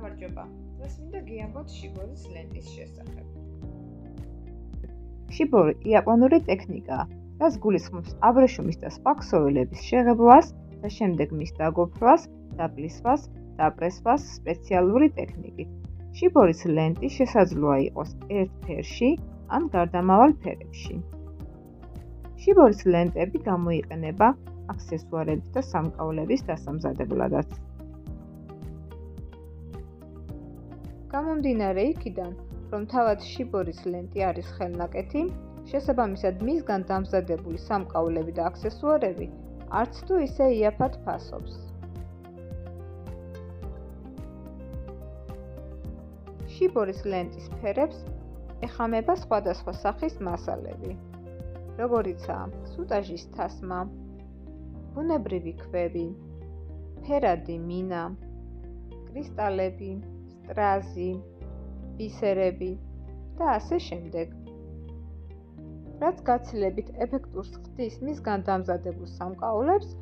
გამარჯობა. დღეს მინდა გიამბოთ შიბორის ლენტის შესახებ. შიბორი იაპონური ტექნიკაა, რაც გულისხმობს აბრეშუმის და სხვა ქსოვილების შეღებვას და შემდეგ მის დაგოფრვას, დაპლისვას, დაპრესვას სპეციალური ტექნიკით. შიბორის ლენტი შესაძლოა იყოს ერთ ფერში ან გარდამავალ ფერებში. შიბორის ლენტები გამოიყენება აქსესუარების და სამკაულების დასამზადებლადაც. გამომდინარე იქიდან, რომ თავად შიბორის ლენტი არის ხელნაკეთი, შესაბამისად მისგან დამზადებული სამკაულები და აქსესუარები არც თუ ისე იაფად ფასობს. შიბორის ლენტის ფერებს ეხამება სხვადასხვა სახის მასალები, როგორიცაა სუტაჟის თასმა, ბუნებრივი ქვები, ფერადი მინა, კრისტალები, სტრაზი, ბისერები და ასე შემდეგ. რაც გაცილებით ეფექტურს ხდის მისგან დამზადებულ სამკაულებს,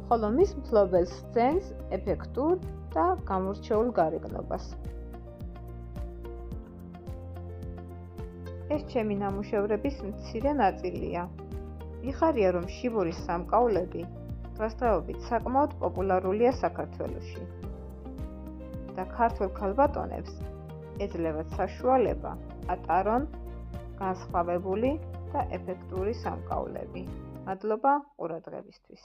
ხოლო მის მფლობელს სცემს ეფექტურ და გამორჩეულ გარეგნობას. ეს ჩემი ნამუშევრების მცირე ნაწილია. მიხარია, რომ შიბორის სამკაულები დღესდღეობით საკმაოდ პოპულარულია საქართველოში და ქართველ ქალბატონებს ეძლევათ საშუალება ატარონ განსხვავებული და ეფექტური სამკაულები. მადლობა ყურადღებისთვის.